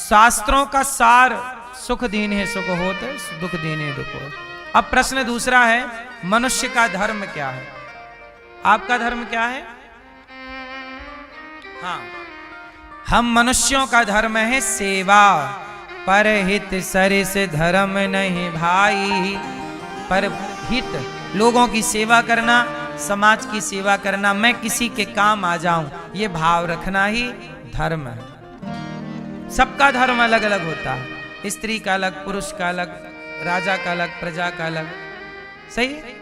शास्त्रों का सार सुख दीने सुख होते, दुख दीने दुख होते। अब प्रश्न दूसरा है, मनुष्य का धर्म क्या है? आपका धर्म क्या है? हाँ, हम मनुष्यों का धर्म है सेवा, परहित सरिस धर्म नहीं भाई। पर हित, लोगों की सेवा करना, समाज की सेवा करना, मैं किसी के काम आ जाऊं, ये भाव रखना ही धर्म है। सबका धर्म अलग अलग होता है, स्त्री का अलग, पुरुष का अलग, राजा का अलग, प्रजा का अलग। सही है?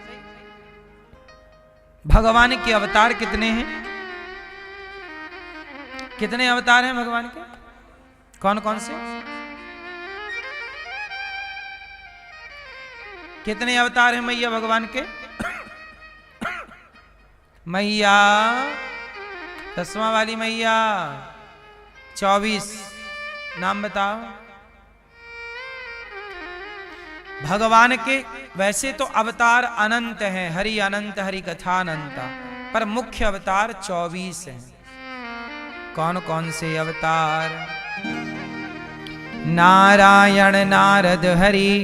भगवान के अवतार कितने हैं? कितने अवतार हैं भगवान के? कौन कौन से? कितने अवतार हैं मैया भगवान के? मैया, 10वां वाली मैया, 24 नाम बताओ भगवान के। वैसे तो अवतार अनंत हैं, हरि अनंत, हरि कथा अनंत, पर मुख्य अवतार 24 हैं। कौन कौन से अवतार? नारायण नारद हरि,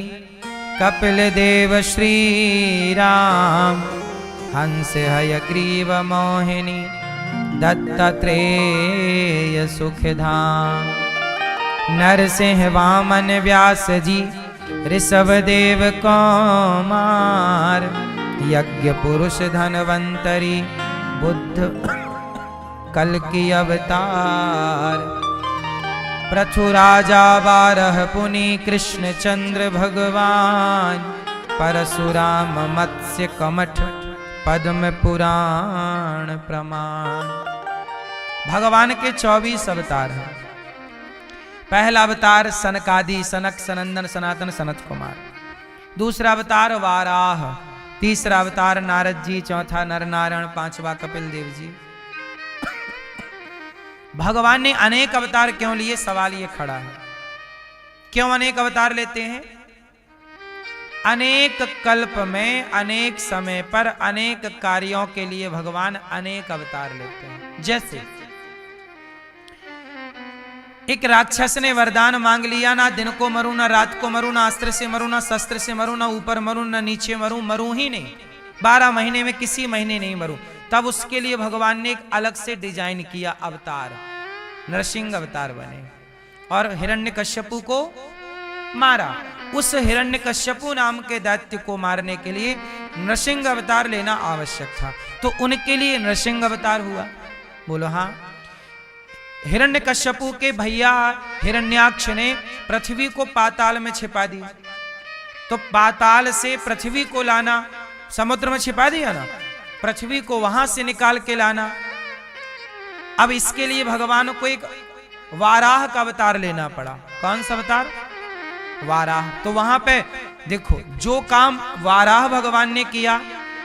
कपिल देव श्री राम, हंस हयग्रीव मोहिनी, दत्तात्रेय सुखधाम, नरसिंह वामन व्यास जी, ऋषभ देव कुमार, यज्ञ पुरुष धनवंतरी, बुद्ध कल्कि अवतार, पृथु राजा 12 पुनि, कृष्ण चंद्र भगवान, परशुराम मत्स्य कमठ, पद्म पुराण प्रमाण। भगवान के 24 अवतार हैं। पहला अवतार सनकादि, सनक सनंदन सनातन सनत कुमार। दूसरा अवतार वाराह, तीसरा अवतार नारद जी, चौथा नर नारायण, पांचवा कपिल देव जी। भगवान ने अनेक अवतार क्यों लिए? सवाल ये खड़ा है, क्यों अनेक अवतार लेते हैं? अनेक कल्प में, अनेक समय पर, अनेक कार्यों के लिए भगवान अनेक अवतार लेते हैं। जैसे एक राक्षस ने वरदान मांग लिया, ना दिन को मरूं, ना रात को मरूं, ना अस्त्र से मरूं, ना शस्त्र से मरूं, ना ऊपर मरूं, ना नीचे मरूं, मरूं ही नहीं, 12 महीने में किसी महीने नहीं मरूं। तब उसके लिए भगवान ने एक अलग से डिजाइन किया अवतार, नरसिंह अवतार बने और हिरण्यकश्यपु को मारा। उस हिरण्यकश्यपु नाम के दैत्य को मारने के लिए नरसिंह अवतार लेना आवश्यक था, तो उनके लिए नरसिंह अवतार हुआ। बोलो हाँ। हिरण्यकश्यपु के भैया हिरण्याक्ष ने पृथ्वी को पाताल में छिपा दिया, तो पाताल से पृथ्वी को लाना, समुद्र में छिपा दिया ना, पृथ्वी को वहां से निकाल के लाना। अब इसके लिए भगवान को एक वाराह का अवतार लेना पड़ा। कौन सा अवतार? वाराह। तो वहां पे देखो, जो काम वाराह भगवान ने किया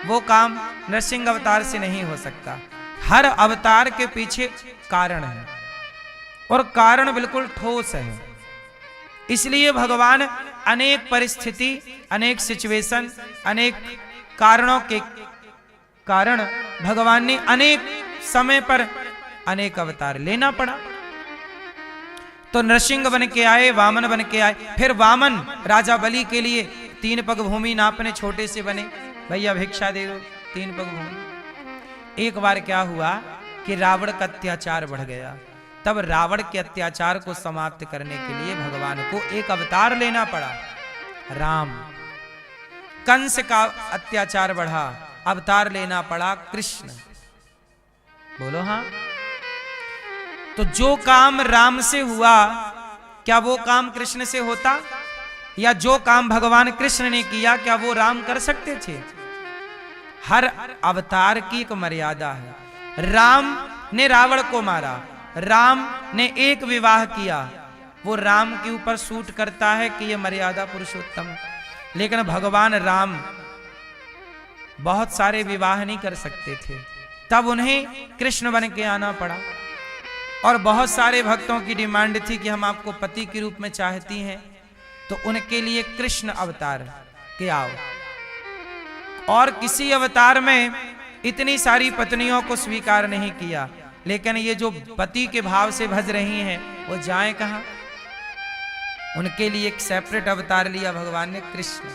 वो काम नरसिंह अवतार से नहीं हो सकता। हर अवतार के पीछे कारण है और कारण बिल्कुल ठोस है। इसलिए भगवान अनेक परिस्थिति, अनेक सिचुएशन, अनेक कारणों के कारण भगवान ने अनेक समय पर अनेक अवतार लेना पड़ा। तो नरसिंह बन के आए, वामन बन के आए, फिर वामन राजा बलि के लिए 3 पग भूमि नापने छोटे से बने, भैया भिक्षा दे दो, 3 पग भूमि। एक बार क्या हुआ कि रावण का अत्याचार बढ़ गया, तब रावण के अत्याचार को समाप्त करने के लिए भगवान को एक अवतार लेना पड़ा, राम। कंस का अत्याचार बढ़ा, अवतार लेना पड़ा कृष्ण। बोलो हाँ। तो जो काम राम से हुआ, क्या वो काम कृष्ण से होता? या जो काम भगवान कृष्ण ने किया, क्या वो राम कर सकते थे? हर अवतार की एक मर्यादा है। राम ने रावण को मारा, राम ने एक विवाह किया, वो राम के ऊपर सूट करता है कि ये मर्यादा पुरुषोत्तम। लेकिन भगवान राम बहुत सारे विवाह नहीं कर सकते थे, तब उन्हें कृष्ण बन के आना पड़ा। और बहुत सारे भक्तों की डिमांड थी कि हम आपको पति के रूप में चाहती हैं, तो उनके लिए कृष्ण अवतार के आओ। और किसी अवतार में इतनी सारी पत्नियों को स्वीकार नहीं किया, लेकिन ये जो पति के भाव से भज रही हैं वो जाएं कहां? उनके लिए एक सेपरेट अवतार लिया भगवान ने, कृष्ण।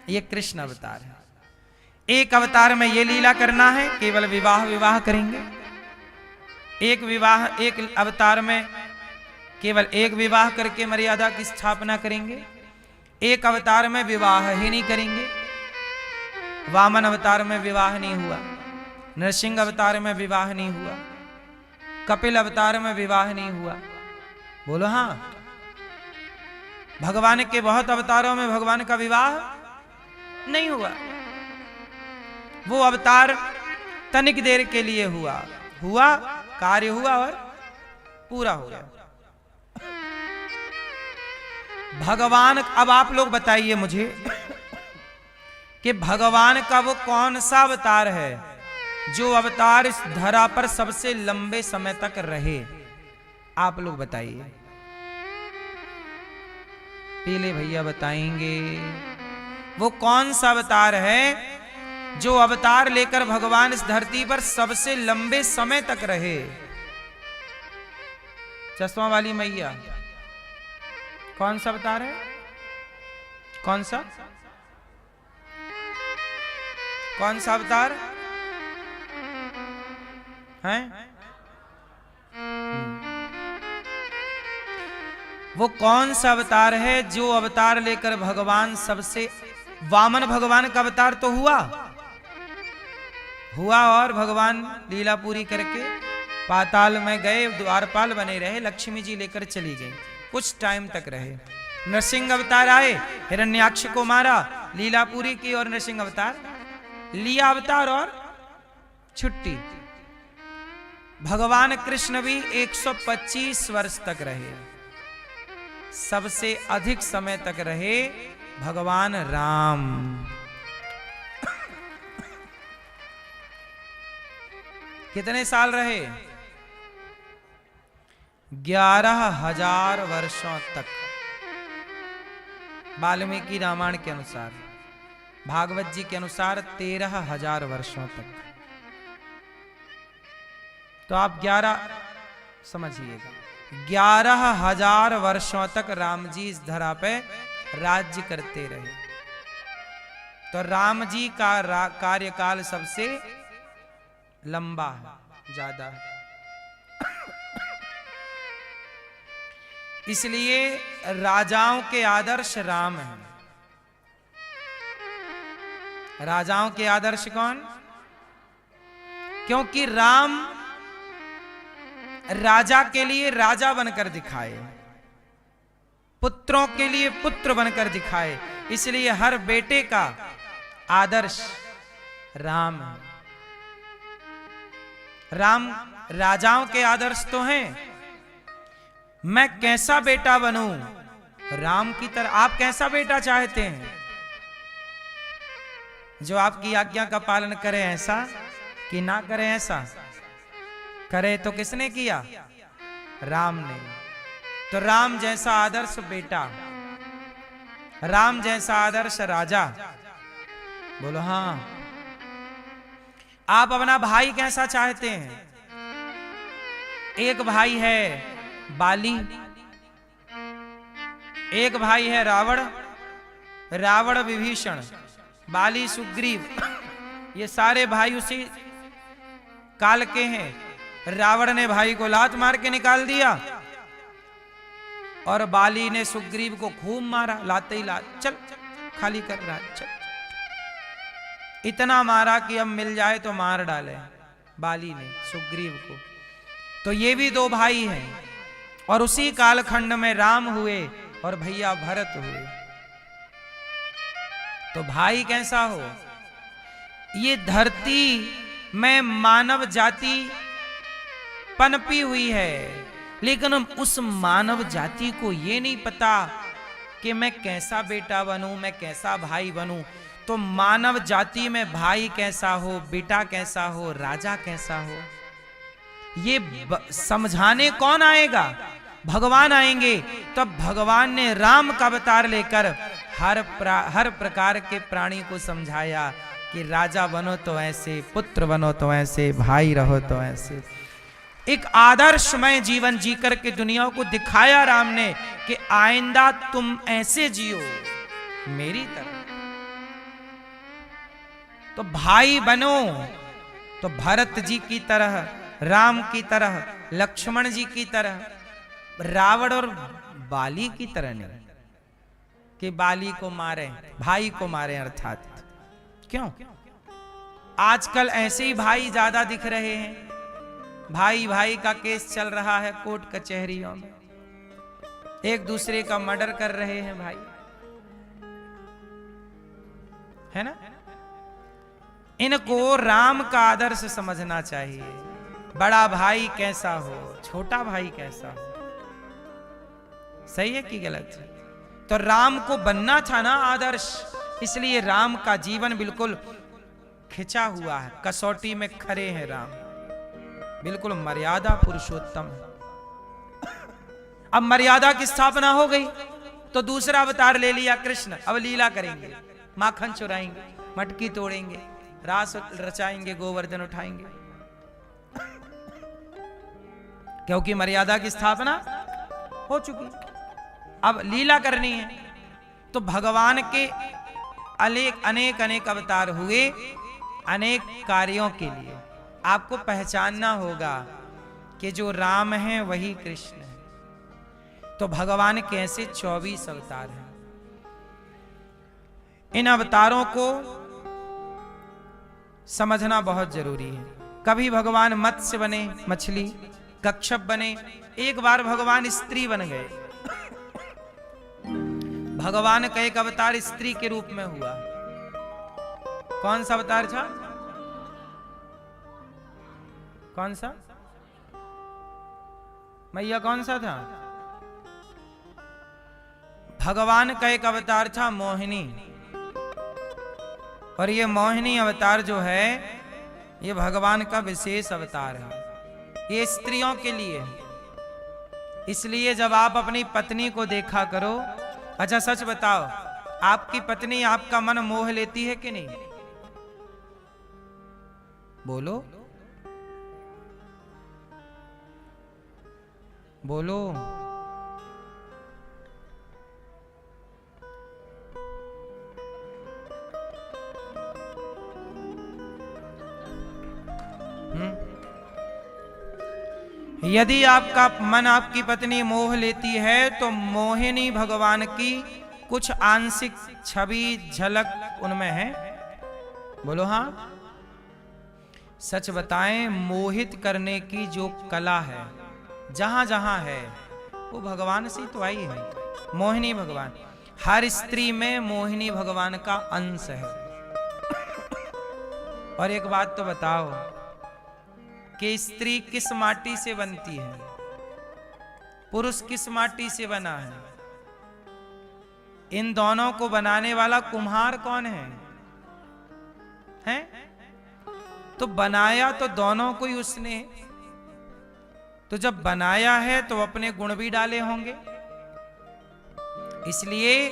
ये कृष्ण अवतार है। एक अवतार में ये लीला करना है, केवल विवाह करेंगे। एक अवतार में केवल एक विवाह करके मर्यादा की स्थापना करेंगे। एक अवतार में विवाह ही नहीं करेंगे। वामन अवतार में विवाह नहीं हुआ, नरसिंह अवतार में विवाह नहीं हुआ, कपिल अवतार में विवाह नहीं हुआ। बोलो हाँ। भगवान के बहुत अवतारों में भगवान का विवाह नहीं हुआ। वो अवतार तनिक देर के लिए हुआ, कार्य हुआ और पूरा हो गया। भगवान, अब आप लोग बताइए मुझे कि भगवान का वो कौन सा अवतार है जो अवतार इस धरा पर सबसे लंबे समय तक रहे? आप लोग बताइए। पीले भैया बताएंगे वो कौन सा अवतार है जो अवतार लेकर भगवान इस धरती पर सबसे लंबे समय तक रहे। चश्मा वाली मैया, कौन सा अवतार है? कौन सा अवतार है? वो कौन सा अवतार है जो अवतार लेकर भगवान सबसे, वामन भगवान का अवतार तो हुआ और भगवान लीला पूरी करके पाताल में गए, द्वारपाल बने रहे, लक्ष्मी जी लेकर चली गई, कुछ टाइम तक रहे। नरसिंह अवतार आए, हिरण्याक्ष को मारा, लीला पूरी की और नरसिंह अवतार लिया अवतार और छुट्टी। भगवान कृष्ण भी 125 वर्ष तक रहे। सबसे अधिक समय तक रहे भगवान राम। कितने साल रहे? 11,000 वर्षों तक। वाल्मीकि रामायण के अनुसार, भागवत जी के अनुसार 13,000 वर्षों तक। तो आप 11 समझिएगा, 11,000 वर्षों तक राम जी इस धरा पे राज्य करते रहे। तो राम जी का कार्यकाल सबसे लंबा है, ज्यादा है। इसलिए राजाओं के आदर्श राम हैं। राजाओं के आदर्श कौन? क्योंकि राम राजा के लिए राजा बनकर दिखाए, पुत्रों के लिए पुत्र बनकर दिखाए। इसलिए हर बेटे का आदर्श राम है। राम राजाओं के आदर्श तो हैं। मैं कैसा बेटा बनूं राम की तरह? आप कैसा बेटा चाहते हैं? जो आपकी आज्ञा का पालन करे ऐसा, कि ना करे ऐसा? करे तो किसने किया? राम ने। तो राम जैसा आदर्श बेटा, राम जैसा आदर्श राजा। बोलो हाँ। आप अपना भाई कैसा चाहते हैं? एक भाई है बाली, एक भाई है रावण विभीषण, बाली सुग्रीव। ये सारे भाई उसी काल के हैं। रावण ने भाई को लात मार के निकाल दिया और बाली ने सुग्रीव को खूब मारा, लाते ही लात, चल खाली कर रहा, चल। इतना मारा कि अब मिल जाए तो मार डाले बाली ने सुग्रीव को। तो ये भी दो भाई हैं। और उसी कालखंड में राम हुए और भैया भरत हुए। तो भाई कैसा हो? ये धरती में मानव जाति पनपी हुई है, लेकिन उस मानव जाति को ये नहीं पता कि मैं कैसा बेटा बनूं, मैं कैसा भाई बनूं। तो मानव जाति में भाई कैसा हो, बेटा कैसा हो, राजा कैसा हो, ये समझाने कौन आएगा? भगवान आएंगे। तब भगवान ने राम का अवतार लेकर हर प्रकार के प्राणी को समझाया कि राजा बनो तो ऐसे, पुत्र बनो तो ऐसे, भाई रहो तो ऐसे। एक आदर्शमय जीवन जी करके दुनिया को दिखाया राम ने कि आइंदा तुम ऐसे जियो मेरी तरह। तो भाई बनो तो भरत जी की तरह, राम की तरह, लक्ष्मण जी की तरह, रावण और बाली की तरह नहीं कि बाली को मारे, भाई को मारे। अर्थात क्यों आजकल ऐसे ही भाई ज्यादा दिख रहे हैं। भाई भाई का केस चल रहा है कोर्ट कचहरियों में, एक दूसरे का मर्डर कर रहे हैं भाई, है ना। इनको राम का आदर्श समझना चाहिए। बड़ा भाई कैसा हो, छोटा भाई कैसा हो, सही है कि गलत है। तो राम को बनना था ना आदर्श, इसलिए राम का जीवन बिल्कुल खिंचा हुआ है, कसौटी में खड़े हैं राम, बिल्कुल मर्यादा पुरुषोत्तम। अब मर्यादा की स्थापना हो गई तो दूसरा अवतार ले लिया कृष्ण। अब लीला करेंगे, माखन चुराएंगे, मटकी तोड़ेंगे, रास रचाएंगे, गोवर्धन उठाएंगे, क्योंकि मर्यादा की स्थापना हो चुकी। अब लीला करनी है तो भगवान के अनेक अनेक अवतार हुए अनेक कार्यों के लिए। आपको पहचानना होगा कि जो राम है वही कृष्ण है। तो भगवान के ऐसे 24 अवतार हैं। इन अवतारों को समझना बहुत जरूरी है। कभी भगवान मत्स्य बने, मछली, कच्छप बने, एक बार भगवान स्त्री बन गए। भगवान का एक अवतार स्त्री के रूप में हुआ। कौन सा अवतार था? कौन सा मैया, कौन सा था? भगवान का एक अवतार था मोहिनी। और ये मोहिनी अवतार जो है ये भगवान का विशेष अवतार है, ये स्त्रियों के लिए है। इसलिए जब आप अपनी पत्नी को देखा करो, अच्छा सच बताओ, आपकी पत्नी आपका मन मोह लेती है कि नहीं? बोलो बोलो। यदि आपका मन आपकी पत्नी मोह लेती है तो मोहिनी भगवान की कुछ आंशिक छवि झलक उनमें है। बोलो हाँ। सच बताएं, मोहित करने की जो कला है जहां जहां है वो भगवान से तो आई है। मोहिनी भगवान, हर स्त्री में मोहिनी भगवान का अंश है। और एक बात तो बताओ कि स्त्री किस माटी से बनती है, पुरुष किस माटी से बना है? इन दोनों को बनाने वाला कुम्हार कौन है? हैं? तो बनाया तो दोनों को ही उसने। तो जब बनाया है तो अपने गुण भी डाले होंगे। इसलिए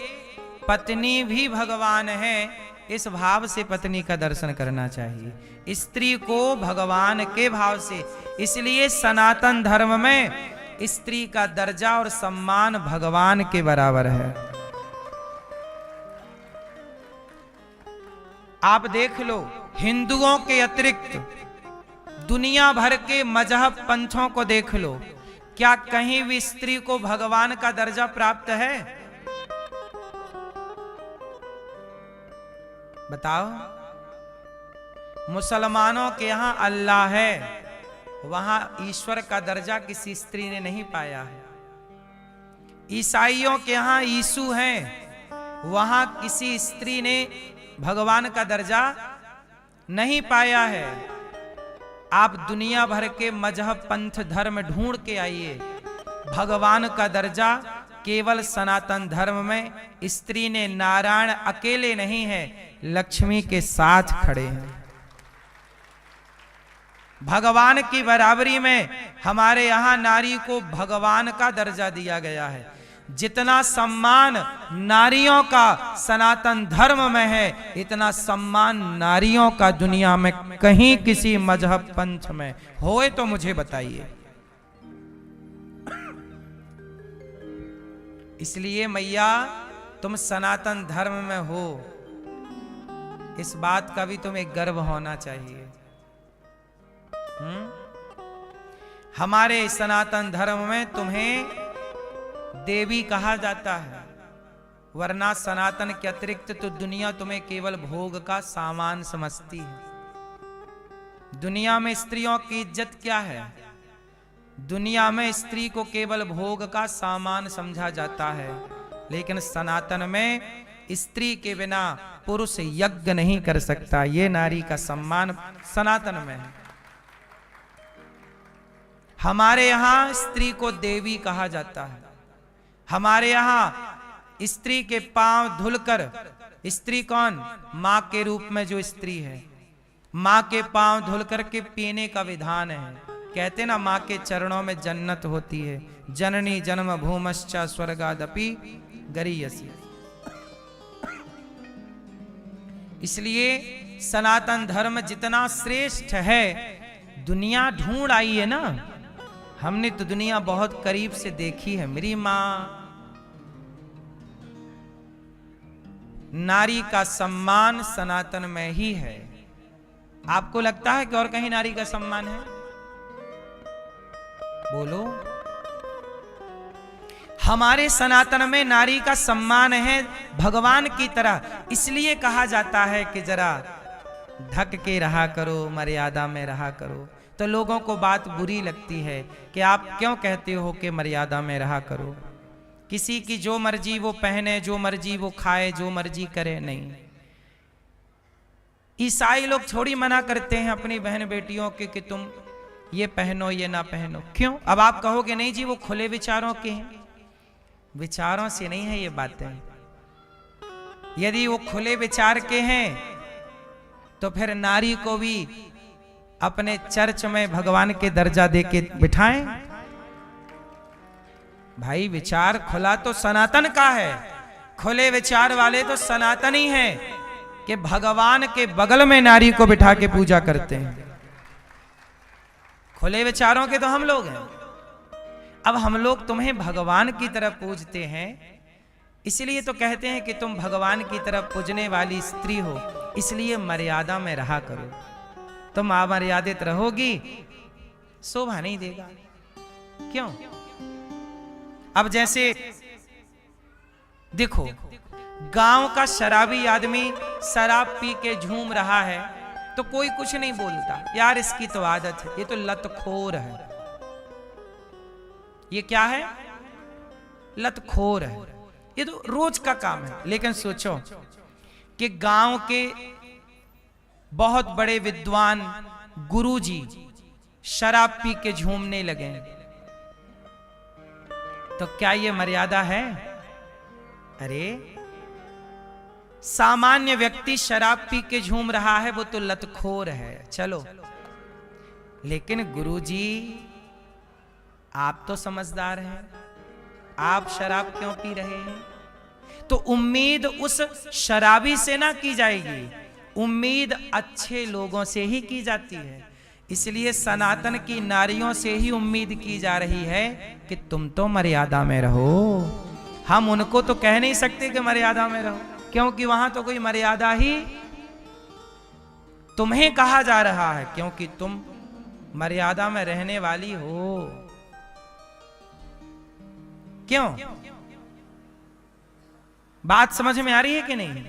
पत्नी भी भगवान है, इस भाव से पत्नी का दर्शन करना चाहिए, स्त्री को भगवान के भाव से। इसलिए सनातन धर्म में स्त्री का दर्जा और सम्मान भगवान के बराबर है। आप देख लो, हिंदुओं के अतिरिक्त दुनिया भर के मजहब पंथों को देख लो, क्या कहीं भी स्त्री को भगवान का दर्जा प्राप्त है? बताओ। मुसलमानों के यहां अल्लाह है, वहां ईश्वर का दर्जा किसी स्त्री ने नहीं पाया है। ईसाइयों के यहां यीशु है, वहां किसी स्त्री ने भगवान का दर्जा नहीं पाया है। आप दुनिया भर के मजहब पंथ धर्म ढूंढ के आइए, भगवान का दर्जा केवल सनातन धर्म में स्त्री ने, नारायण अकेले नहीं है, लक्ष्मी के साथ खड़े हैं। भगवान की बराबरी में हमारे यहां नारी को भगवान का दर्जा दिया गया है। जितना सम्मान नारियों का सनातन धर्म में है, इतना सम्मान नारियों का दुनिया में कहीं किसी मजहब पंथ में होए तो मुझे बताइए। इसलिए मैया तुम सनातन धर्म में हो, इस बात का भी तुम्हें गर्व होना चाहिए। हमारे सनातन धर्म में तुम्हें देवी कहा जाता है, वरना सनातन के अतिरिक्त तो दुनिया तुम्हें केवल भोग का सामान समझती है। दुनिया में स्त्रियों की इज्जत क्या है? दुनिया में स्त्री को केवल भोग का सामान समझा जाता है, लेकिन सनातन में स्त्री के बिना पुरुष यज्ञ नहीं कर सकता। ये नारी का सम्मान सनातन में है। हमारे यहां स्त्री को देवी कहा जाता है। हमारे यहां स्त्री के पांव धुलकर, स्त्री कौन? मां के रूप में जो स्त्री है, मां के पांव धुलकर के पीने का विधान है। कहते ना मां के चरणों में जन्नत होती है। जननी जन्म भूमश्च स्वर्गादपि गरीयसी। इसलिए सनातन धर्म जितना श्रेष्ठ है, दुनिया ढूंढ आई है ना। हमने तो दुनिया बहुत करीब से देखी है। मेरी मां, नारी का सम्मान सनातन में ही है। आपको लगता है कि और कहीं नारी का सम्मान है? बोलो। हमारे सनातन में नारी का सम्मान है भगवान की तरह। इसलिए कहा जाता है कि जरा ढक के रहा करो, मर्यादा में रहा करो। तो लोगों को बात बुरी लगती है कि आप क्यों कहते हो कि मर्यादा में रहा करो। किसी की जो मर्जी वो पहने, जो मर्जी वो खाए, जो मर्जी करे, नहीं। ईसाई लोग थोड़ी मना करते हैं अपनी बहन बेटियों के कि तुम ये पहनो, ये ना पहनो। क्यों? अब आप कहोगे नहीं जी वो खुले विचारों के हैं। विचारों से नहीं है ये बातें। यदि वो खुले विचार के हैं तो फिर नारी को भी अपने चर्च में भगवान के दर्जा देके बिठाएं। भाई विचार खुला तो सनातन का है। खुले विचार वाले तो सनातन ही हैं कि भगवान के बगल में नारी को बिठा के पूजा करते हैं। खुले विचारों के तो हम लोग हैं। अब हम लोग तुम्हें भगवान की तरह पूजते हैं, इसलिए तो कहते हैं कि तुम भगवान की तरह पूजने वाली स्त्री हो, इसलिए मर्यादा में रहा करो। तुम अमर्यादित रहोगी, शोभा नहीं देगा। क्यों? अब जैसे देखो, गांव का शराबी आदमी शराब पी के झूम रहा है तो कोई कुछ नहीं बोलता, यार इसकी तो आदत है, ये तो लतखोर है। ये क्या है? लतखोर है, ये तो रोज का काम है। लेकिन सोचो कि गांव के बहुत बड़े विद्वान गुरुजी शराब पी के झूमने लगे, तो क्या ये मर्यादा है? अरे सामान्य व्यक्ति शराब पी के झूम रहा है, वो तो लतखोर है, चलो। लेकिन गुरुजी आप तो समझदार हैं, आप शराब क्यों पी रहे हैं? तो उम्मीद उस शराबी से ना की जाएगी, उम्मीद अच्छे लोगों से ही की जाती है। इसलिए सनातन की नारियों से ही उम्मीद की जा रही है कि तुम तो मर्यादा में रहो। हम उनको तो कह नहीं सकते कि मर्यादा में रहो, क्योंकि वहां तो कोई मर्यादा ही तुम्हें कहा जा रहा है, क्योंकि तुम मर्यादा में रहने वाली हो। क्यों? बात समझ में आ रही है कि नहीं?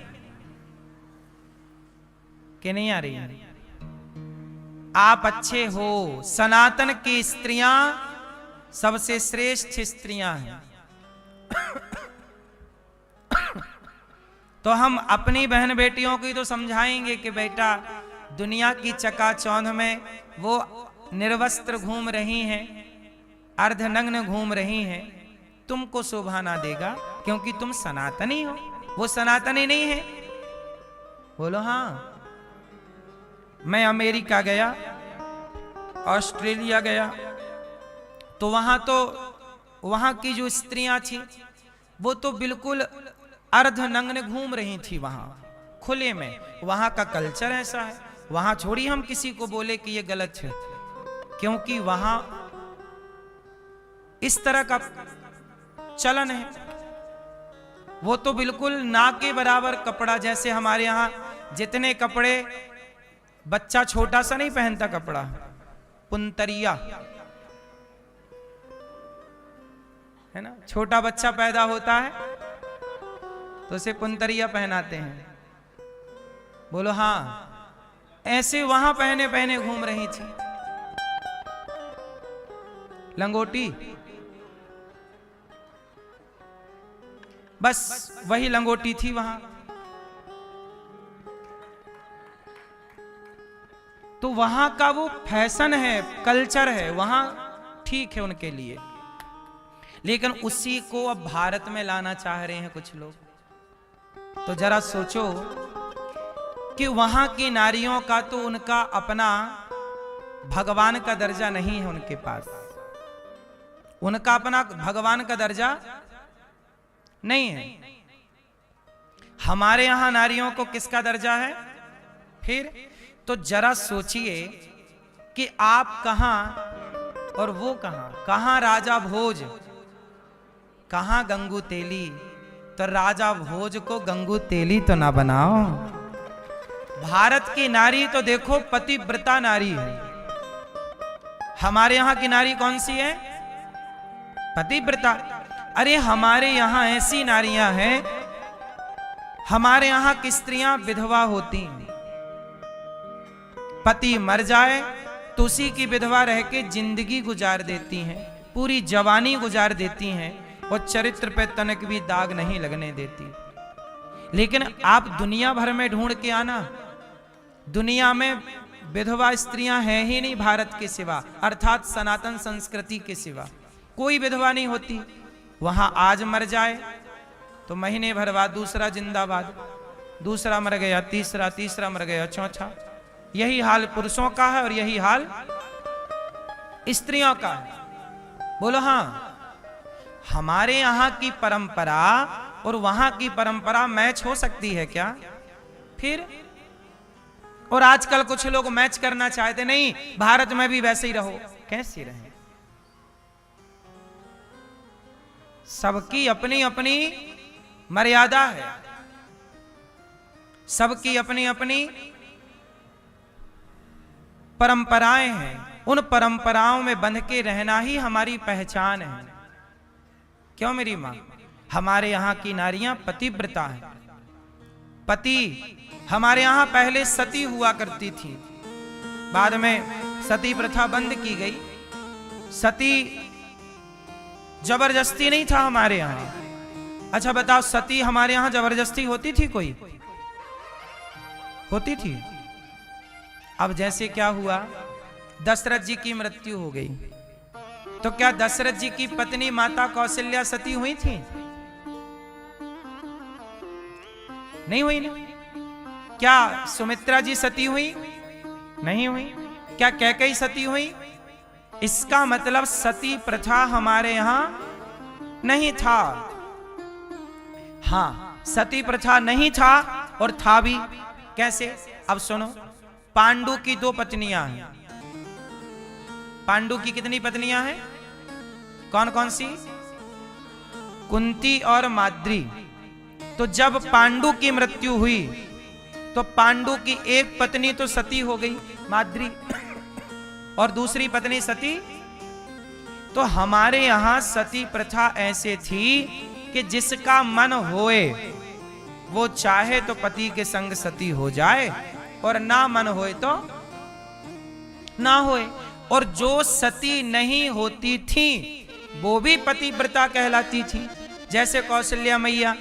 कि नहीं आ रही है? आप अच्छे हो। सनातन की स्त्रियां सबसे श्रेष्ठ स्त्रियां हैं। तो हम अपनी बहन बेटियों को तो समझाएंगे कि बेटा दुनिया की चकाचौंध में वो निर्वस्त्र घूम रही हैं, अर्धनग्न घूम रही हैं, तुमको शोभा ना देगा, क्योंकि तुम सनातनी हो, वो सनातनी नहीं है। बोलो हाँ। मैं अमेरिका गया, ऑस्ट्रेलिया गया, तो वहां की जो स्त्रियां थी वो तो बिल्कुल अर्धनग्न घूम रही थी वहां खुले में। वहां का कल्चर ऐसा है, वहां छोड़ी हम किसी को बोले कि ये गलत है, क्योंकि वहां इस तरह का चलन है। वो तो बिल्कुल ना के बराबर कपड़ा, जैसे हमारे यहाँ जितने कपड़े, बच्चा छोटा सा नहीं पहनता कपड़ा, पुंतरिया है ना, छोटा बच्चा पैदा होता है तो उसे पुंतरिया पहनाते हैं। बोलो हाँ, ऐसे वहां पहने पहने घूम रही थी लंगोटी। बस वही लंगोटी थी वहां। तो वहां का वो फैशन है, कल्चर है, वहां ठीक है उनके लिए। लेकिन उसी को अब भारत में लाना चाह रहे हैं कुछ लोग। तो जरा सोचो कि वहां की नारियों का तो उनका अपना भगवान का दर्जा नहीं है उनके पास, उनका अपना भगवान का दर्जा नहीं है। हमारे यहां नारियों को किसका दर्जा है फिर? तो जरा सोचिए कि आप कहां और वो कहां, कहां राजा भोज, कहां गंगू तेली। तो राजा भोज को गंगू तेली तो ना बनाओ। भारत की नारी तो देखो पतिव्रता नारी है। हमारे यहां की नारी कौन सी है? पतिव्रता। अरे हमारे यहां ऐसी नारियां हैं, हमारे यहां की स्त्रियां विधवा होती हैं, पति मर जाए तो उसी की विधवा रह के जिंदगी गुजार देती हैं, पूरी जवानी गुजार देती हैं और चरित्र पे तनक भी दाग नहीं लगने देती। लेकिन आप दुनिया भर में ढूंढ के आना, दुनिया में विधवा स्त्रियां हैं ही नहीं भारत के सिवा, अर्थात सनातन संस्कृति के सिवा कोई विधवा नहीं होती। वहां आज मर जाए तो महीने भर बाद दूसरा जिंदाबाद, दूसरा मर गया तीसरा, तीसरा मर गया चौथा। यही हाल पुरुषों का है और यही हाल स्त्रियों का है। बोलो हाँ, हमारे यहां की परंपरा और वहां की परंपरा मैच हो सकती है क्या फिर? और आजकल कुछ लोग मैच करना चाहते, नहीं भारत में भी वैसे ही रहो। कैसे रहे? सबकी अपनी अपनी मर्यादा है, सबकी अपनी अपनी परंपराएं हैं। उन परंपराओं में बंध के रहना ही हमारी पहचान है। क्यों मेरी मां? हमारे यहां की नारियां पतिव्रता हैं। पति, हमारे यहां पहले सती हुआ करती थी, बाद में सती प्रथा बंद की गई। सती जबरदस्ती नहीं था हमारे यहां। अच्छा बताओ, सती हमारे यहां जबरदस्ती होती थी? कोई होती थी? अब जैसे क्या हुआ, दशरथ जी की मृत्यु हो गई, तो क्या दशरथ जी की पत्नी माता कौशल्या सती हुई थी? नहीं हुई ना। क्या सुमित्रा जी सती हुई? नहीं हुई। क्या कैकेयी सती हुई? इसका मतलब सती प्रथा हमारे यहां नहीं था। हां, सती प्रथा नहीं था और था भी कैसे? अब सुनो, पांडु की 2 पत्नियां हैं। पांडु की कितनी पत्नियां हैं? कौन कौन सी? कुंती और माद्री। तो जब पांडु की मृत्यु हुई तो पांडु की एक पत्नी तो सती हो गई, माद्री, और दूसरी पत्नी सती। तो हमारे यहां सती प्रथा ऐसे थी कि जिसका मन होए वो चाहे तो पति के संग सती हो जाए और ना मन होए तो ना होए। और जो सती नहीं होती थी वो भी पतिव्रता कहलाती थी। जैसे कौशल्या मैया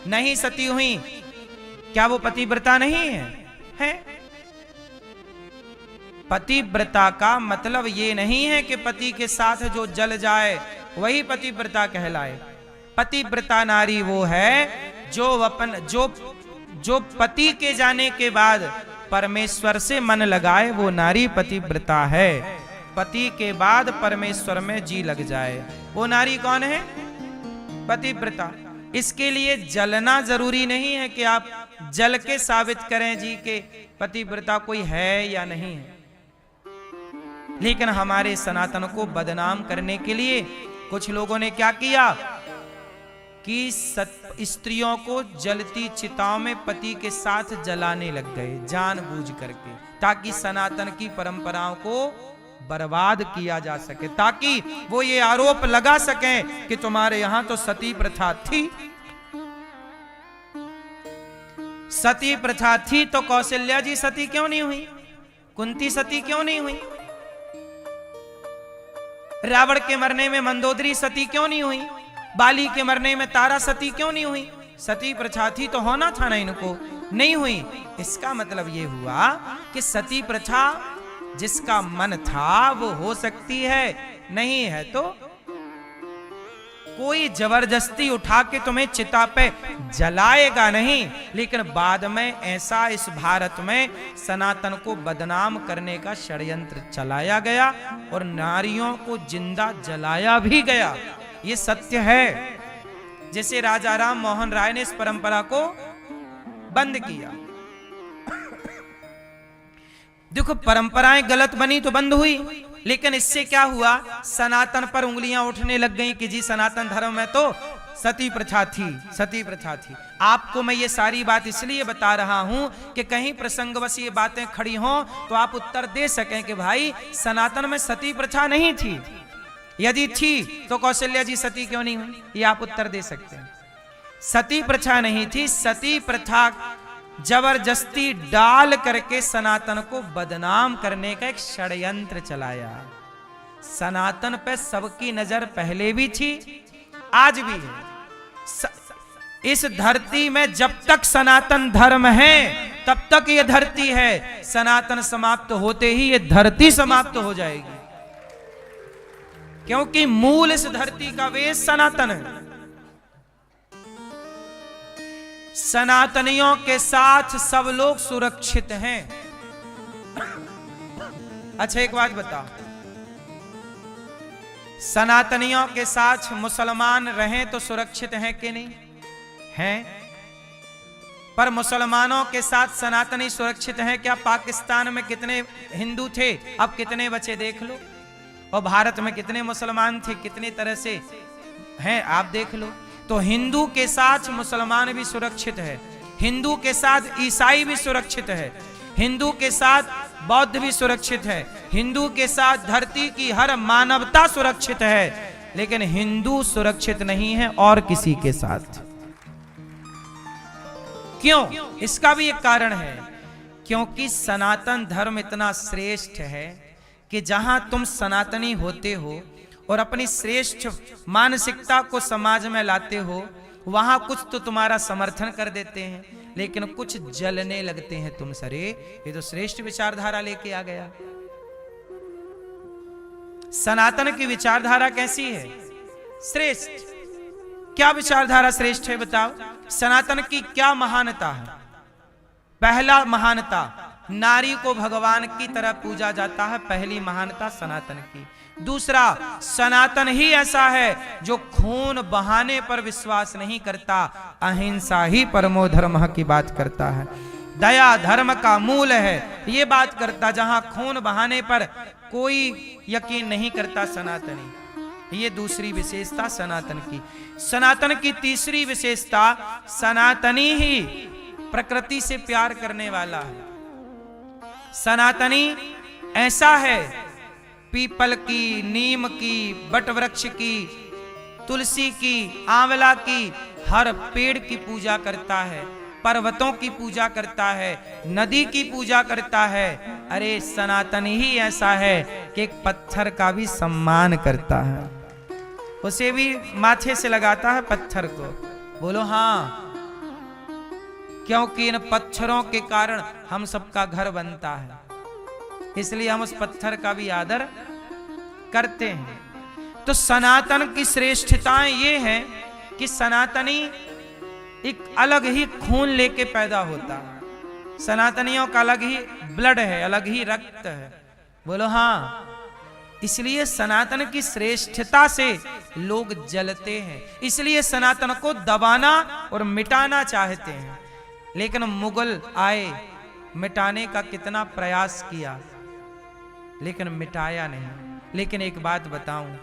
नहीं सती हुई, क्या वो पतिव्रता नहीं है? है। पतिव्रता का मतलब ये नहीं है कि पति के साथ जो जल जाए वही पतिव्रता कहलाए। पतिव्रता नारी वो है जो पति के जाने के बाद परमेश्वर से मन लगाए, वो नारी पतिव्रता है। पति के बाद परमेश्वर में जी लग जाए, वो नारी कौन है? पतिव्रता। इसके लिए जलना जरूरी नहीं है कि आप जल के साबित करें जी के पतिव्रता कोई है या नहीं है। लेकिन हमारे सनातन को बदनाम करने के लिए कुछ लोगों ने क्या किया? कि स्त्रियों को जलती चिताओं में पति के साथ जलाने लग गए जानबूझ करके, ताकि सनातन की परंपराओं को बर्बाद किया जा सके, ताकि वो ये आरोप लगा सकें कि तुम्हारे यहां तो सती प्रथा थी। सती प्रथा थी तो कौशल्या जी सती क्यों नहीं हुई? कुंती सती क्यों नहीं हुई? रावण के मरने में मंदोदरी सती क्यों नहीं हुई? बाली के मरने में तारा सती क्यों नहीं हुई? सती प्रथा थी तो होना था ना इनको, नहीं हुई। इसका मतलब ये हुआ कि सती प्रथा जिसका मन था वो हो सकती है, नहीं है तो कोई जबरदस्ती उठा के तुम्हें चिता पे जलाएगा नहीं। लेकिन बाद में ऐसा इस भारत में सनातन को बदनाम करने का षड्यंत्र चलाया गया और नारियों को जिंदा जलाया भी गया, ये सत्य है। जैसे राजा राम मोहन राय ने इस परंपरा को बंद किया। देखो परंपराएं गलत बनी तो बंद हुई, लेकिन इससे क्या हुआ, सनातन पर उंगलियां उठने लग गई कि जी सनातन धर्म में तो सती प्रथा थी, सती प्रथा थी। आपको मैं ये सारी बात इसलिए बता रहा हूं कि कहीं प्रसंगवश ये बातें खड़ी हों तो आप उत्तर दे सकें कि भाई सनातन में सती प्रथा नहीं थी, यदि थी तो कौशल्या जी सती क्यों नहीं हुई, ये आप उत्तर दे सकते हैं। सती प्रथा नहीं थी, सती प्रथा जबरदस्ती डाल करके सनातन को बदनाम करने का एक षड्यंत्र चलाया। सनातन पे सबकी नजर पहले भी थी, आज भी है। इस धरती में जब तक सनातन धर्म है तब तक ये धरती है, सनातन समाप्त होते ही ये धरती समाप्त हो जाएगी, क्योंकि मूल इस धरती का वेश सनातन है। सनातनियों के साथ सब लोग सुरक्षित हैं। अच्छा एक बात बताओ, सनातनियों के साथ मुसलमान रहें तो सुरक्षित हैं कि नहीं? हैं। पर मुसलमानों के साथ सनातनी सुरक्षित हैं क्या? पाकिस्तान में कितने हिंदू थे, अब कितने बचे देख लो, और भारत में कितने मुसलमान थे, कितने तरह से हैं आप देख लो। तो हिंदू के साथ मुसलमान भी सुरक्षित है, हिंदू के साथ ईसाई भी सुरक्षित है, हिंदू के साथ बौद्ध भी सुरक्षित है, हिंदू के साथ धरती की हर मानवता सुरक्षित है, लेकिन हिंदू सुरक्षित नहीं है और किसी के साथ। क्यों? इसका भी एक कारण है, क्योंकि सनातन धर्म इतना श्रेष्ठ है कि जहां तुम सनातनी होते हो और अपनी श्रेष्ठ मानसिकता को समाज में लाते हो, वहां कुछ तो तुम्हारा समर्थन कर देते हैं, लेकिन कुछ जलने लगते हैं तुम सरे, ये तो श्रेष्ठ विचारधारा लेके आ गया। सनातन की विचारधारा कैसी है? श्रेष्ठ। क्या विचारधारा श्रेष्ठ है बताओ? सनातन की क्या महानता है? पहला महानता, नारी को भगवान की तरह पूजा जाता है, पहली महानता सनातन की। दूसरा, सनातन ही ऐसा है जो खून बहाने पर विश्वास नहीं करता, अहिंसा ही परमो धर्म की बात करता है, दया धर्म का मूल है, ये बात करता। जहां खून बहाने पर कोई यकीन नहीं करता सनातनी, ये दूसरी विशेषता सनातन की। सनातन की तीसरी विशेषता, सनातनी ही प्रकृति से प्यार करने वाला है। सनातनी ऐसा है, पीपल की, नीम की, बट वृक्ष की, तुलसी की, आंवला की, हर पेड़ की पूजा करता है, पर्वतों की पूजा करता है, नदी की पूजा करता है। अरे सनातन ही ऐसा है कि एक पत्थर का भी सम्मान करता है, उसे भी माथे से लगाता है पत्थर को। बोलो हाँ, क्योंकि इन पत्थरों के कारण हम सबका घर बनता है, इसलिए हम उस पत्थर का भी आदर करते हैं। तो सनातन की श्रेष्ठताएं ये हैं कि सनातनी एक अलग ही खून लेके पैदा होता है, सनातनियों का अलग ही ब्लड है, अलग ही रक्त है। बोलो हाँ, इसलिए सनातन की श्रेष्ठता से लोग जलते हैं, इसलिए सनातन को दबाना और मिटाना चाहते हैं। लेकिन मुगल आए, मिटाने का कितना प्रयास किया, लेकिन मिटाया नहीं। लेकिन एक बात बताऊं,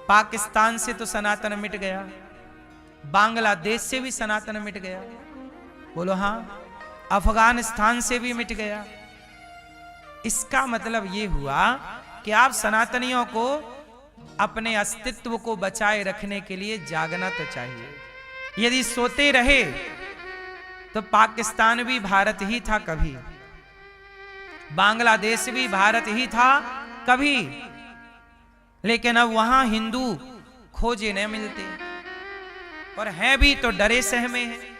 पाकिस्तान से तो सनातन मिट गया, बांग्लादेश से भी सनातन मिट गया, बोलो हाँ, अफगानिस्तान से भी मिट गया। इसका मतलब ये हुआ कि आप सनातनियों को अपने अस्तित्व को बचाए रखने के लिए जागना तो चाहिए। यदि सोते रहे तो पाकिस्तान भी भारत ही था कभी, बांग्लादेश भी भारत ही था कभी, लेकिन अब वहां हिंदू खोजे न मिलते, और हैं भी तो डरे सहमे हैं।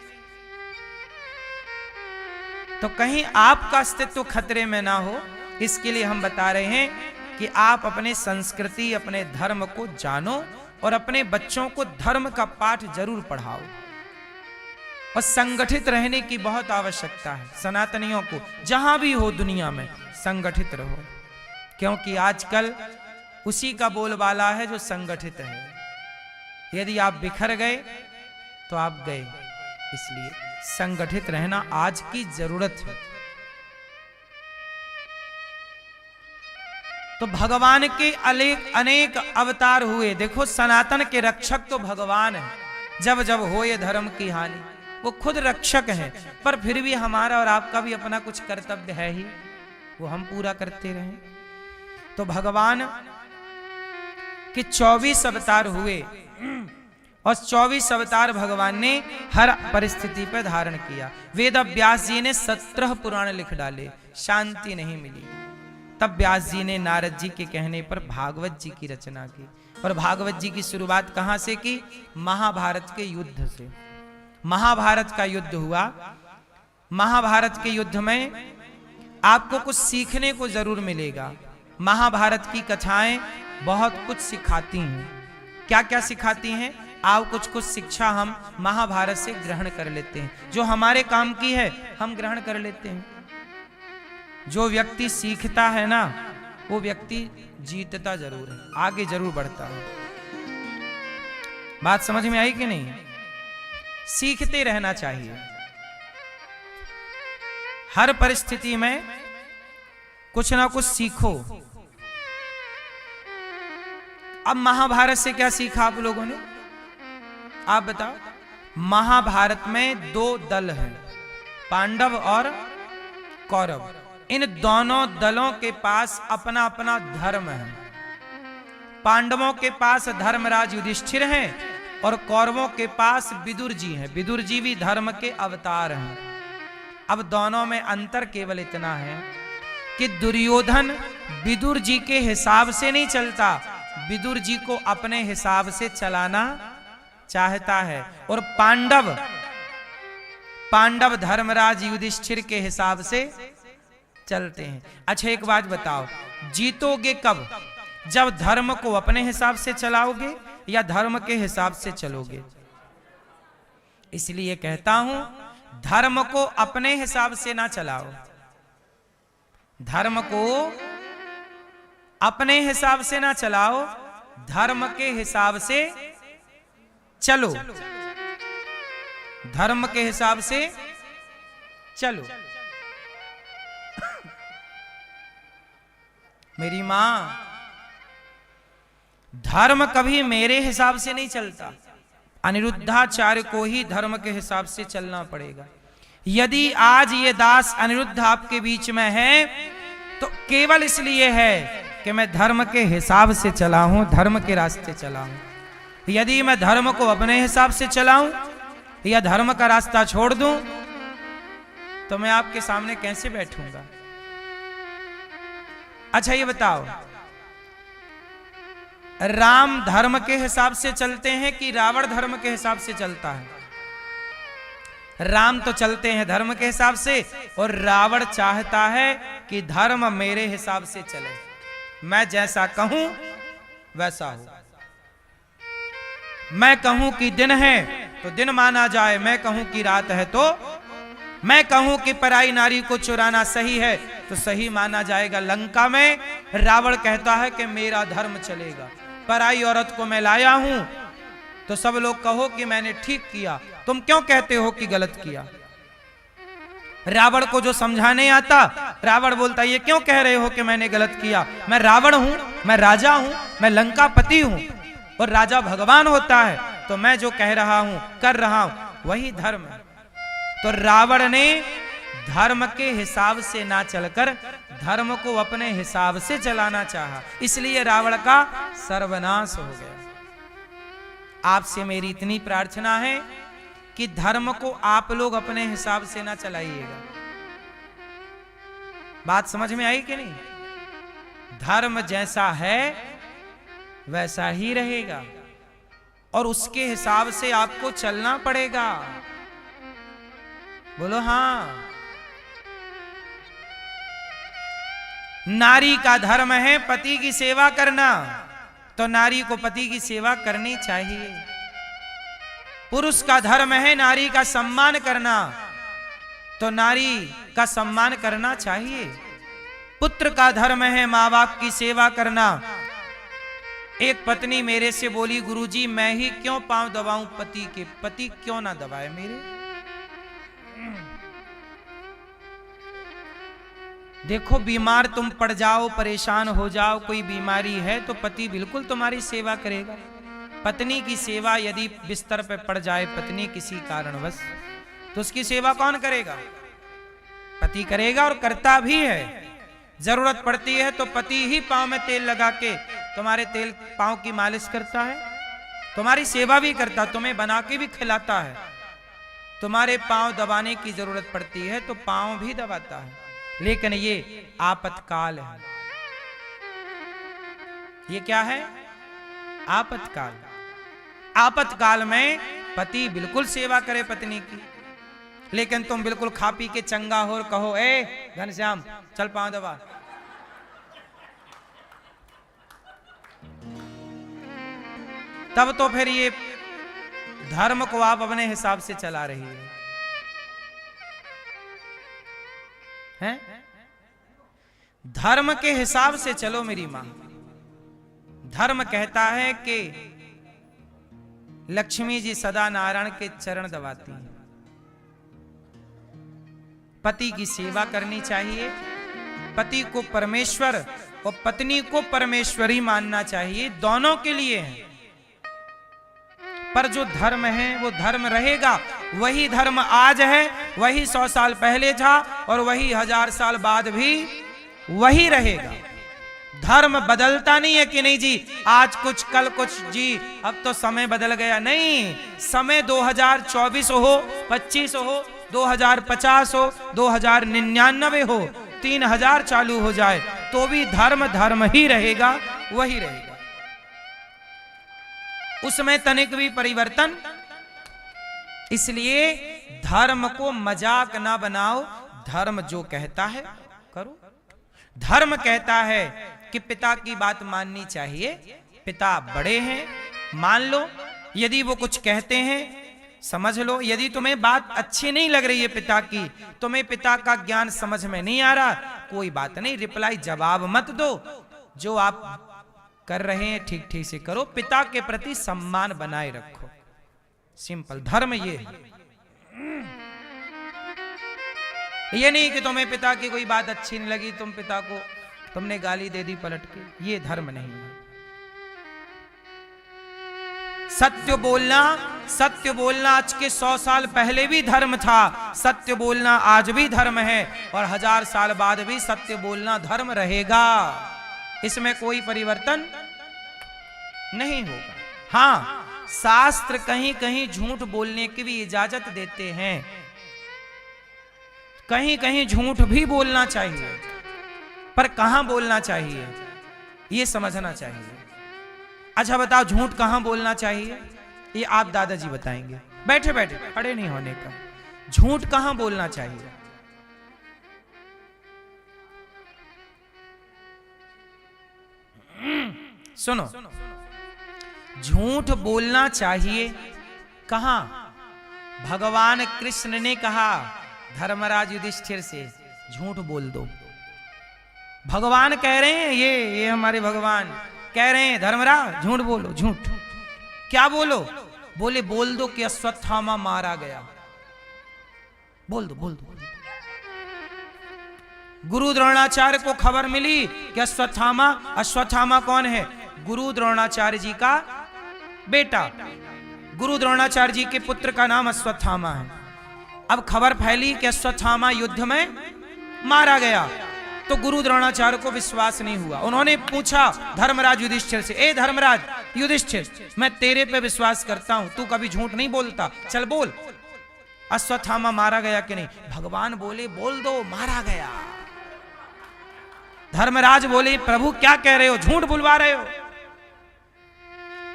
तो कहीं आपका अस्तित्व खतरे में ना हो, इसके लिए हम बता रहे हैं कि आप अपने संस्कृति, अपने धर्म को जानो और अपने बच्चों को धर्म का पाठ जरूर पढ़ाओ। और संगठित रहने की बहुत आवश्यकता है। सनातनियों को जहां भी हो दुनिया में संगठित रहो, क्योंकि आजकल उसी का बोलबाला है जो संगठित है। यदि आप बिखर गए तो आप गए, इसलिए संगठित रहना आज की जरूरत है। तो भगवान के अनेक अवतार हुए। देखो, सनातन के रक्षक तो भगवान है। जब जब हो ये धर्म की हानि, वो खुद रक्षक है, पर फिर भी हमारा और आपका भी अपना कुछ कर्तव्य है ही, वो हम पूरा करते रहें। तो भगवान के 24 अवतार हुए, और 24 अवतार भगवान ने हर परिस्थिति पर धारण किया। वेद व्यास जी ने 17 पुराण लिख डाले, शांति नहीं मिली। तब व्यास जी ने नारद जी के कहने पर भागवत जी की रचना की। और भागवत जी की शुरुआत कहां से की? महाभारत के युद्ध से। महाभारत का युद्ध हुआ। महाभारत के युद्ध में आपको कुछ सीखने को जरूर मिलेगा। महाभारत की कथाएं बहुत कुछ सिखाती हैं। क्या क्या सिखाती हैं? आओ कुछ कुछ शिक्षा हम महाभारत से ग्रहण कर लेते हैं। जो हमारे काम की है हम ग्रहण कर लेते हैं। जो व्यक्ति सीखता है ना, वो व्यक्ति जीतता जरूर है, आगे जरूर बढ़ता है। बात समझ में आई कि नहीं? सीखते रहना चाहिए। हर परिस्थिति में कुछ ना कुछ सीखो। अब महाभारत से क्या सीखा आप लोगों ने? आप बताओ। महाभारत में 2 दल हैं, पांडव और कौरव। इन दोनों दलों के पास अपना अपना धर्म है। पांडवों के पास धर्मराज युधिष्ठिर हैं और कौरवों के पास विदुर जी हैं। विदुर जी भी धर्म के अवतार हैं। अब दोनों में अंतर केवल इतना है कि दुर्योधन विदुर जी के हिसाब से नहीं चलता, विदुर जी को अपने हिसाब से चलाना चाहता है। और पांडव धर्मराज युधिष्ठिर के हिसाब से चलते हैं। अच्छा, एक बात बताओ, जीतोगे कब? जब धर्म को अपने हिसाब से चलाओगे या धर्म के हिसाब से चलोगे? इसलिए कहता हूं, धर्म को अपने हिसाब से ना चलाओ, धर्म को अपने हिसाब से ना चलाओ, धर्म के हिसाब से चलो, धर्म के हिसाब से चलो। मेरी मां, धर्म कभी मेरे हिसाब से नहीं चलता। अनिरुद्धाचार्य को ही धर्म के हिसाब से चलना पड़ेगा। यदि आज ये दास अनिरुद्ध आपके बीच में है तो केवल इसलिए है कि मैं धर्म के हिसाब से चला हूं, धर्म के रास्ते चला हूं। यदि मैं धर्म को अपने हिसाब से चलाऊं या धर्म का रास्ता छोड़ दूं तो मैं आपके सामने कैसे बैठूंगा? अच्छा, ये बताओ, राम धर्म के हिसाब से चलते हैं कि रावण धर्म के हिसाब से चलता है? राम तो चलते हैं धर्म के हिसाब से और रावण चाहता है कि धर्म मेरे हिसाब से चले। मैं जैसा कहूं वैसा हो। मैं कहूं कि दिन है तो दिन माना जाए, मैं कहूं कि रात है तो, मैं कहूं कि पराई नारी को चुराना सही है तो सही माना जाएगा। लंका में रावण कहता है कि मेरा धर्म चलेगा, पराई औरत को मैं लाया हूं तो सब लोग कहो कि मैंने ठीक किया, तुम क्यों कहते हो कि गलत किया? रावण को जो समझाने आता, रावण बोलता ये क्यों कह रहे हो कि मैंने गलत किया? मैं रावण हूं, मैं राजा हूं, मैं लंकापति हूं। और राजा भगवान होता है, तो मैं जो कह रहा हूं कर रहा हूं वही धर्म है। तो रावण ने धर्म के हिसाब से ना चलकर धर्म को अपने हिसाब से चलाना चाहा, इसलिए रावण का सर्वनाश हो गया। आपसे मेरी इतनी प्रार्थना है कि धर्म को आप लोग अपने हिसाब से ना चलाइएगा। बात समझ में आई कि नहीं? धर्म जैसा है वैसा ही रहेगा और उसके हिसाब से आपको चलना पड़ेगा। बोलो हाँ। नारी का धर्म है पति की सेवा करना, तो नारी को पति की सेवा करनी चाहिए। पुरुष का धर्म है नारी का सम्मान करना, तो नारी का सम्मान करना चाहिए। पुत्र का धर्म है माँ बाप की सेवा करना। एक पत्नी मेरे से बोली, गुरुजी मैं ही क्यों पांव दबाऊं पति के, पति क्यों ना दबाए मेरे। देखो बीमार तुम पड़ जाओ, परेशान हो जाओ, कोई बीमारी है तो पति बिल्कुल तुम्हारी सेवा करेगा। पत्नी की सेवा यदि बिस्तर पे पड़ जाए पत्नी किसी कारणवश, तो उसकी सेवा कौन करेगा? पति करेगा, और करता भी है। जरूरत पड़ती है तो पति ही पांव में तेल लगा के तुम्हारे तेल पांव की मालिश करता है, तुम्हारी सेवा भी करता, तुम्हें बना के भी खिलाता है। तुम्हारे पांव दबाने की जरूरत पड़ती है तो पांव भी दबाता है। लेकिन ये आपातकाल है। ये क्या है? आपातकाल। आपातकाल में पति बिल्कुल सेवा करे पत्नी की, लेकिन तुम बिल्कुल खा पी के चंगा हो और कहो, ए घनश्याम चल पांव दबा। तब तो फिर ये धर्म को आप अपने हिसाब से चला रही हैं? धर्म के हिसाब से चलो मेरी मां। धर्म कहता है कि लक्ष्मी जी सदा नारायण के चरण दबाती हैं। पति की सेवा करनी चाहिए, पति को परमेश्वर और पत्नी को परमेश्वरी मानना चाहिए, दोनों के लिए है। पर जो धर्म है वो धर्म रहेगा। वही धर्म आज है, वही 100 साल पहले था और वही 1000 साल बाद भी वही रहेगा। धर्म बदलता नहीं है कि नहीं जी आज कुछ कल कुछ जी अब तो समय बदल गया। नहीं, समय 2024 हो, 25 हो, 2050 हो, 2099 हो, 3000 चालू हो जाए तो भी धर्म धर्म ही रहेगा, वही रहेगा। उसमें तनिक भी परिवर्तन। इसलिए धर्म को मजाक ना बनाओ। धर्म जो कहता है करो। धर्म कहता है कि पिता की बात माननी चाहिए, पिता बड़े हैं मान लो, यदि वो कुछ कहते हैं समझ लो। यदि तुम्हें बात अच्छी नहीं लग रही है पिता की, तुम्हें पिता का ज्ञान समझ में नहीं आ रहा, कोई बात नहीं, रिप्लाई जवाब मत दो। जो आप कर रहे हैं ठीक ठीक से करो, पिता के प्रति सम्मान बनाए रखो। सिंपल धर्म ये है। ये नहीं कि तुम्हें पिता की कोई बात अच्छी नहीं लगी, तुम पिता को तुमने गाली दे दी पलट के, ये धर्म नहीं है। सत्य बोलना, सत्य बोलना आज के 100 साल पहले भी धर्म था, सत्य बोलना आज भी धर्म है और 1000 साल बाद भी सत्य बोलना धर्म रहेगा। इसमें कोई परिवर्तन नहीं होगा। हाँ, शास्त्र कहीं कहीं झूठ बोलने की भी इजाजत देते हैं, कहीं कहीं झूठ भी बोलना चाहिए, पर कहां बोलना चाहिए ये समझना चाहिए। अच्छा बताओ झूठ कहां बोलना चाहिए? ये आप दादाजी बताएंगे, बैठे बैठे, खड़े नहीं होने का। झूठ कहां बोलना चाहिए? सुनो, झूठ बोलना चाहिए कहां? भगवान कृष्ण ने कहा धर्मराज युधिष्ठिर से, झूठ बोल दो। भगवान कह रहे हैं, ये हमारे भगवान कह रहे हैं धर्मराज झूठ बोलो। झूठ क्या बोलो? बोले बोल दो कि अश्वत्थामा मारा गया। बोल दो, बोल दो। गुरु द्रोणाचार्य को खबर मिली कि अश्वत्थामा, अश्वत्थामा कौन है? गुरु द्रोणाचार्य जी का बेटा। गुरु द्रोणाचार्य जी के पुत्र का नाम अश्वत्थामा है। अब खबर फैली कि अश्वत्थामा युद्ध में मारा गया, तो गुरु द्रोणाचार्य को विश्वास नहीं हुआ। उन्होंने पूछा धर्मराज युधिष्ठिर से, ए धर्मराज युधिष्ठिर, मैं तेरे पे विश्वास करता हूं, तू कभी झूठ नहीं बोलता, चल बोल, अश्वत्थामा मारा गया कि नहीं? भगवान बोले बोल दो, मारा गया। धर्मराज बोले प्रभु क्या कह रहे हो, झूठ बुलवा रहे हो,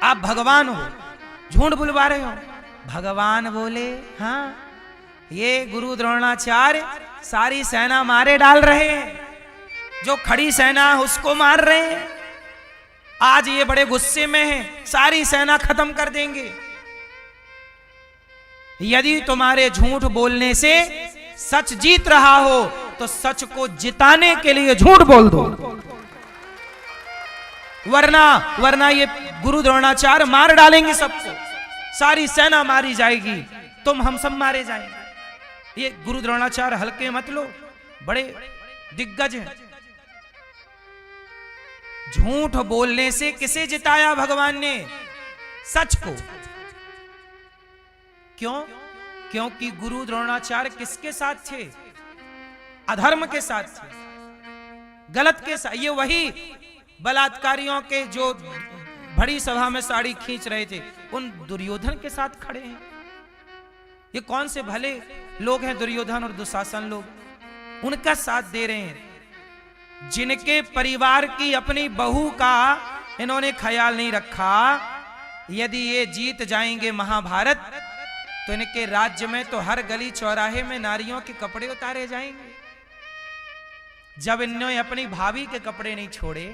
आप भगवान हो, झूठ बुलवा रहे हो। भगवान बोले हाँ, ये गुरु द्रोणाचार्य सारी सेना मारे डाल रहे हैं, जो खड़ी सेना है उसको मार रहे हैं। आज ये बड़े गुस्से में हैं, सारी सेना खत्म कर देंगे। यदि तुम्हारे झूठ बोलने से सच जीत रहा हो तो सच को जिताने के लिए झूठ बोल दो, वरना ये गुरु द्रोणाचार्य मार डालेंगे सबको, सारी सेना मारी जाएगी, तुम हम सब मारे जाएंगे। ये गुरु द्रोणाचार्य हल्के मत लो, बड़े दिग्गज हैं। झूठ बोलने से किसे जिताया भगवान ने? सच को। क्यों? क्योंकि गुरु द्रोणाचार्य किसके साथ थे? अधर्म के साथ थे, गलत के साथ। ये वही बलात्कारियों के जो बड़ी सभा में साड़ी खींच रहे थे, उन दुर्योधन के साथ खड़े हैं। ये कौन से भले लोग हैं दुर्योधन और दुशासन लोग, उनका साथ दे रहे हैं, जिनके परिवार की अपनी बहू का इन्होंने ख्याल नहीं रखा। यदि ये जीत जाएंगे महाभारत तो इनके राज्य में तो हर गली चौराहे में नारियों के कपड़े उतारे जाएंगे। जब इन्होंने अपनी भाभी के कपड़े नहीं छोड़े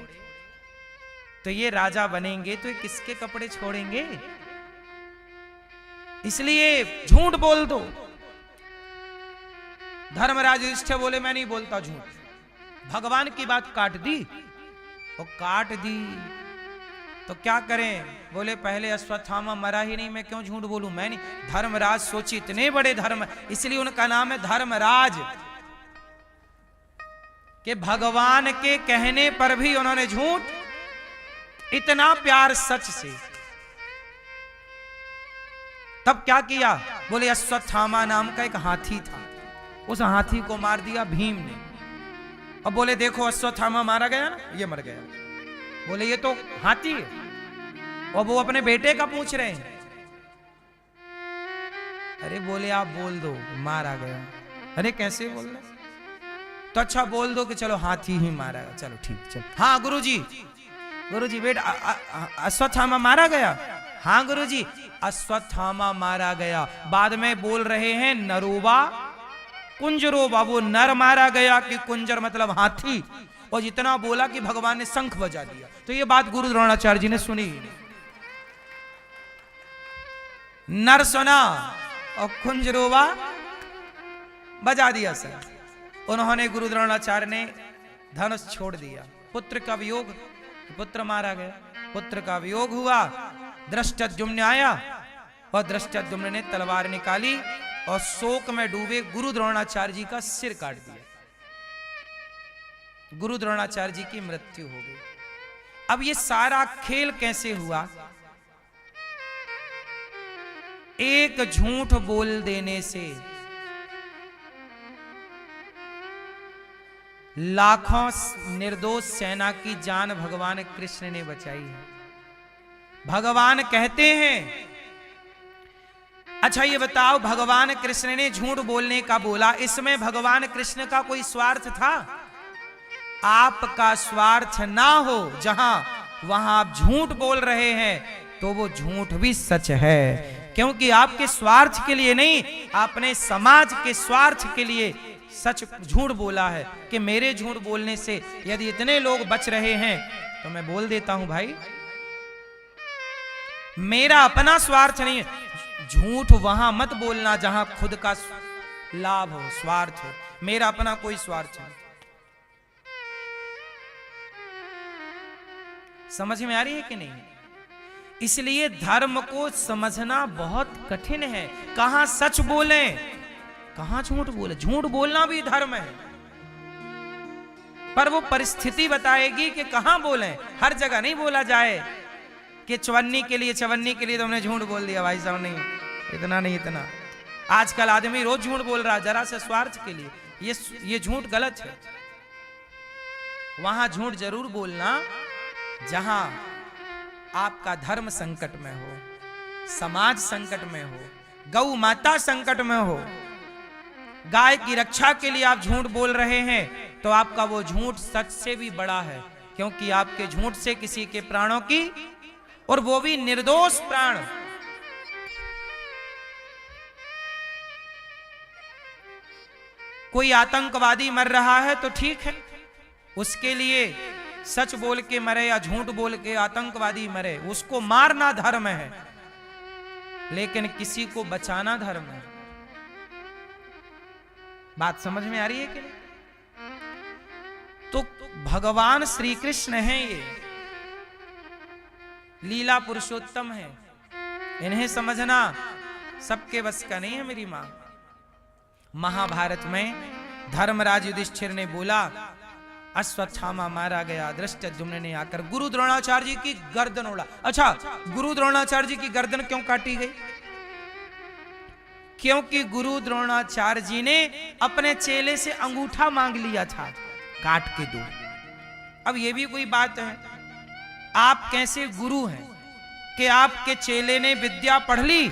तो ये राजा बनेंगे तो ये किसके कपड़े छोड़ेंगे? इसलिए झूठ बोल दो। धर्मराज युधिष्ठिर बोले मैं नहीं बोलता झूठ। भगवान की बात काट दी, और काट दी तो क्या करें? बोले पहले अश्वत्थामा मरा ही नहीं, मैं क्यों झूठ बोलूं? मैं नहीं। धर्मराज सोची, इतने बड़े धर्म, इसलिए उनका नाम है धर्मराज, कि भगवान के कहने पर भी उन्होंने झूठ, इतना प्यार सच से। तब क्या किया? बोले अश्वत्थामा नाम का एक हाथी था, उस हाथी को मार दिया भीम ने। अब बोले देखो अश्वत्थामा मारा गया ना, ये मर गया। बोले ये तो हाथी है, और वो अपने बेटे का पूछ रहे हैं। अरे बोले आप बोल दो मारा गया। अरे कैसे बोल रहे? तो अच्छा बोल दो कि चलो हाथी ही मारा गया। चलो ठीक, चलो। हाँ गुरुजी बेटा अश्वत्थामा मारा गया। हाँ गुरुजी अश्वत्थामा मारा गया। बाद में बोल रहे हैं नरोबा कुंजरोबा, वो नर मारा गया कि कुंजर मतलब हाथी। और जितना बोला कि भगवान ने शंख बजा दिया। तो ये बात गुरु द्रोणाचार्य जी ने सुनी, नर सुना और कुंजरोबा बजा दिया सर। उन्होंने गुरु द्रोणाचार्य ने धनुष छोड़ दिया। पुत्र का वियोग, पुत्र मारा गया। पुत्र का वियोग हुआ, धृष्टद्युम्न आया और धृष्टद्युम्न ने तलवार निकाली और शोक में डूबे गुरु द्रोणाचार्य जी का सिर काट दिया। गुरु द्रोणाचार्य जी की मृत्यु हो गई। अब ये सारा खेल कैसे हुआ? एक झूठ बोल देने से लाखों निर्दोष सेना की जान भगवान कृष्ण ने बचाई है। भगवान कहते हैं, अच्छा ये बताओ भगवान कृष्ण ने झूठ बोलने का बोला, इसमें भगवान कृष्ण का कोई स्वार्थ था? आपका स्वार्थ ना हो जहां, वहां आप झूठ बोल रहे हैं तो वो झूठ भी सच है, क्योंकि आपके स्वार्थ के लिए नहीं, आपने समाज के स्वार्थ के लिए सच झूठ बोला है। कि मेरे झूठ बोलने से यदि इतने लोग बच रहे हैं तो मैं बोल देता हूं भाई, मेरा अपना स्वार्थ नहीं है। झूठ वहां मत बोलना जहां खुद का लाभ हो, स्वार्थ हो। मेरा अपना कोई स्वार्थ नहीं। समझ में आ रही है कि नहीं? इसलिए धर्म को समझना बहुत कठिन है। कहां सच बोलें, कहां झूठ बोले। झूठ बोलना भी धर्म है, पर वो परिस्थिति बताएगी कि कहां बोलें। हर जगह नहीं बोला जाए। कि चवन्नी के लिए तुमने झूठ बोल दिया। भाई साहब नहीं, इतना नहीं, इतना। आजकल आदमी रोज झूठ बोल रहा है जरा से स्वार्थ के लिए। ये झूठ गलत है। वहां झूठ जरूर बोलना जहां आपका धर्म संकट में हो, समाज संकट में हो, गौ माता संकट में हो, गाय की रक्षा के लिए आप झूठ बोल रहे हैं, तो आपका वो झूठ सच से भी बड़ा है, क्योंकि आपके झूठ से किसी के प्राणों की, और वो भी निर्दोष प्राण, कोई आतंकवादी मर रहा है तो ठीक है, उसके लिए सच बोल के मरे या झूठ बोल के आतंकवादी मरे, उसको मारना धर्म है, लेकिन किसी को बचाना धर्म है। बात समझ में आ रही है कि नहीं? तो भगवान श्री कृष्ण हैं, ये लीला पुरुषोत्तम है, इन्हें समझना सबके बस का नहीं है। मेरी मां, महाभारत में धर्मराज युधिष्ठिर ने बोला, अश्वत्थामा मारा गया, धृष्टद्युम्न ने आकर गुरु द्रोणाचार्य जी की गर्दन उड़ा। अच्छा, गुरु द्रोणाचार्य जी की गर्दन क्यों काटी गई? क्योंकि गुरु द्रोणाचार्य जी ने अपने चेले से अंगूठा मांग लिया था, काट के दो। अब ये भी कोई बात है? आप कैसे गुरु हैं कि आपके चेले ने विद्या पढ़ ली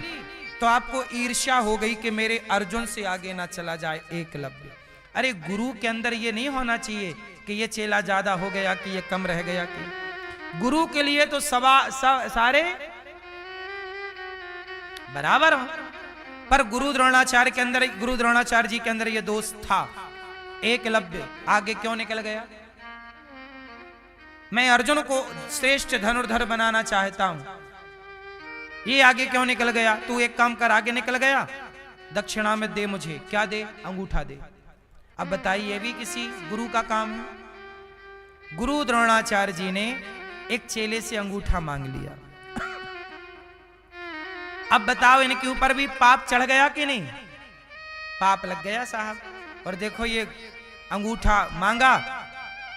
तो आपको ईर्ष्या हो गई कि मेरे अर्जुन से आगे ना चला जाए एकलव्य। अरे गुरु के अंदर ये नहीं होना चाहिए कि ये चेला ज्यादा हो गया कि ये कम रह गया। कि गुरु के लिए तो सारे बराबर हो, पर गुरु द्रोणाचार्य जी के अंदर ये दोष था। एकलव्य आगे क्यों निकल गया? मैं अर्जुन को श्रेष्ठ धनुर्धर बनाना चाहता हूं, ये आगे क्यों निकल गया? तू एक काम कर, आगे निकल गया, दक्षिणा में दे मुझे। क्या दे? अंगूठा दे। अब बताइए, ये भी किसी गुरु का काम है? गुरु द्रोणाचार्य जी ने एक चेले से अंगूठा मांग लिया। अब बताओ, इनके ऊपर भी पाप चढ़ गया कि नहीं? पाप लग गया साहब। और देखो, ये अंगूठा मांगा,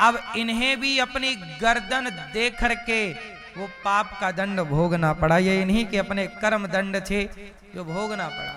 अब इन्हें भी अपनी गर्दन दे करके वो पाप का दंड भोगना पड़ा। ये इन्हीं के अपने कर्म दंड थे जो भोगना पड़ा।